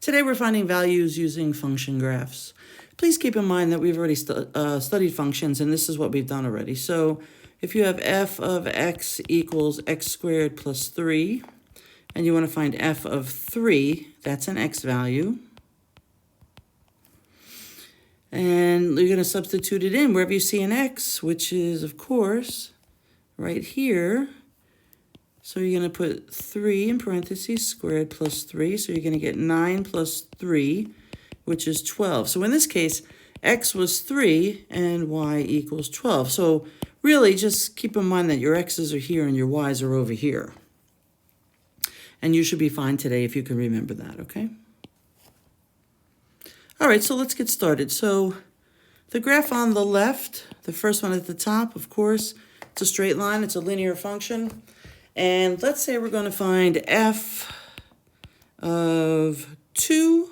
Today we're finding values using function graphs. Please keep in mind that we've already studied functions, and this is what we've done already. So if you have f of x equals x squared plus 3, and you want to find f of 3, that's an x value. And you're going to substitute it in wherever you see an x, which is, of course, right here. So you're going to put 3 in parentheses, squared plus 3. So you're going to get 9 plus 3, which is 12. So in this case, x was 3 and y equals 12. So really just keep in mind that your x's are here and your y's are over here. And you should be fine today if you can remember that, okay? All right, so let's get started. So the graph on the left, the first one at the top, of course, it's a straight line. It's a linear function. And let's say we're going to find f of 2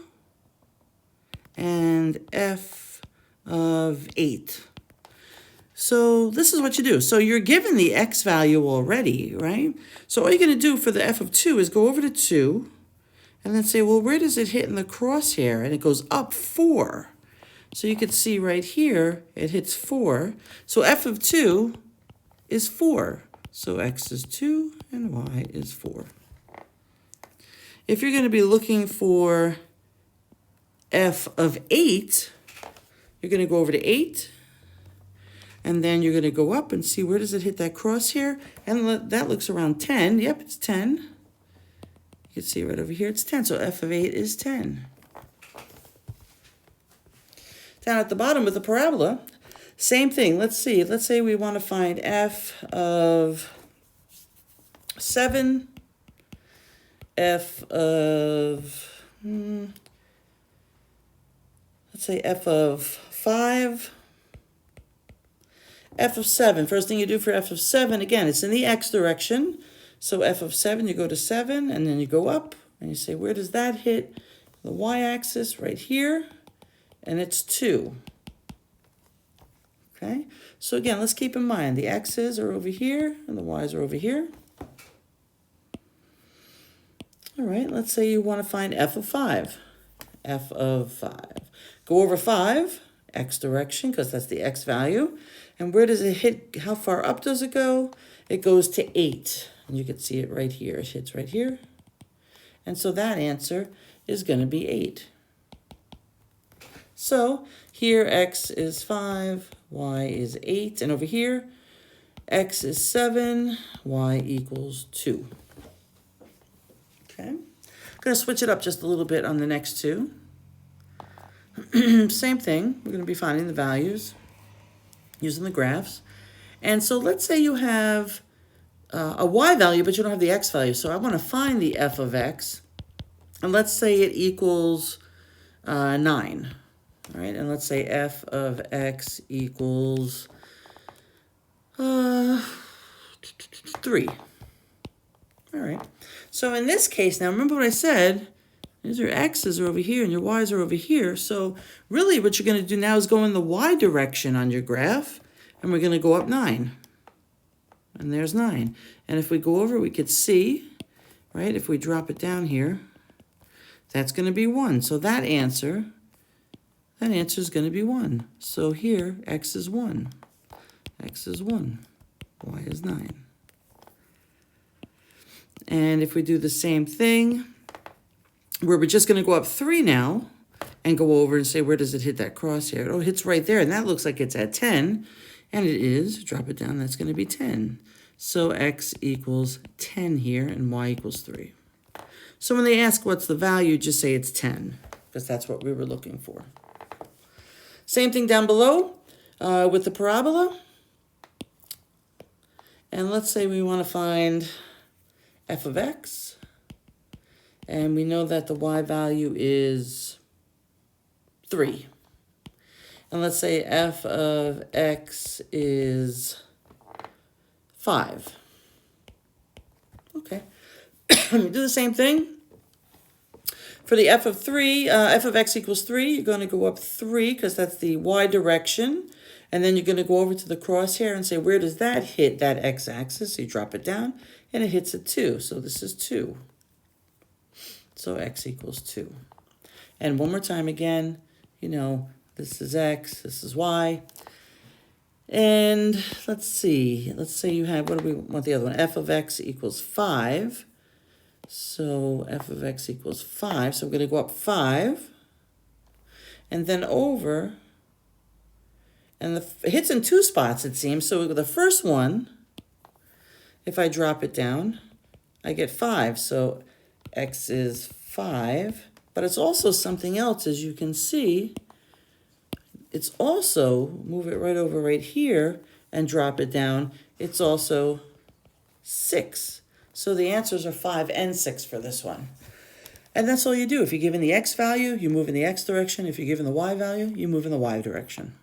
and f of 8. So this is what you do. So you're given the x value already, right? So all you're going to do for the f of 2 is go over to 2 and then say, well, where does it hit in the crosshair? And it goes up 4. So you can see right here, it hits 4. So f of 2 is 4. So x is 2 and y is 4. If you're going to be looking for f of 8, you're going to go over to 8. And then you're going to go up and see where does it hit that crosshair. And that looks around 10. Yep, it's 10. You can see right over here, it's 10. So f of 8 is 10. Down at the bottom with the parabola, same thing. Let's see. Let's say we want to find f of 7, f of, let's say f of 5, f of 7. First thing you do for f of 7, again, it's in the x direction. So f of 7, you go to 7, and then you go up, and you say, where does that hit? The y-axis right here, and it's 2. Okay, so again, let's keep in mind the x's are over here and the y's are over here. All right, let's say you want to find f of 5. F of 5. Go over 5, x direction, because that's the x value. And where does it hit? How far up does it go? It goes to 8. And you can see it right here. It hits right here. And so that answer is going to be 8. So here x is 5, y is 8, and over here x is 7, y equals 2. Okay, I'm going to switch it up just a little bit on the next two. Same thing, we're going to be finding the values using the graphs. And so let's say you have a y value, but you don't have the x value. So I want to find the f of x, and let's say it equals 9. All right, and let's say f of x equals 3. All right, so in this case, now remember what I said, these are x's are over here and your y's are over here. So really what you're going to do now is go in the y direction on your graph, and we're going to go up 9. And there's 9. And if we go over, we could see, right, if we drop it down here, that's going to be 1. So that answer is going to be 1. So here, x is 1. X is 1. Y is 9. And if we do the same thing, where we're just going to go up 3 now, and go over and say, where does it hit that crosshair? Oh, it hits right there, and that looks like it's at 10. And it is. Drop it down, that's going to be 10. So x equals 10 here, and y equals 3. So when they ask what's the value, just say it's 10, because that's what we were looking for. Same thing down below with the parabola. And let's say we want to find f of x. And we know that the y value is 3. And let's say f of x is 5. Okay. Do the same thing. For the f of 3, f of x equals 3, you're going to go up 3 because that's the y direction. And then you're going to go over to the crosshair and say, where does that hit that x-axis? So you drop it down, and it hits at 2. So this is 2. So x equals 2. And one more time again, you know, this is x, this is y. And let's see, let's say you have, what do we want the other one? F of x equals 5. So f of x equals 5. So I'm going to go up 5. And then over. And it hits in 2 spots, it seems. So the first one, if I drop it down, I get 5. So x is 5. But it's also something else, as you can see. It's also, move it right over right here and drop it down, it's also 6. So the answers are 5 and 6 for this one. And that's all you do. If you're given the x value, you move in the x direction. If you're given the y value, you move in the y direction.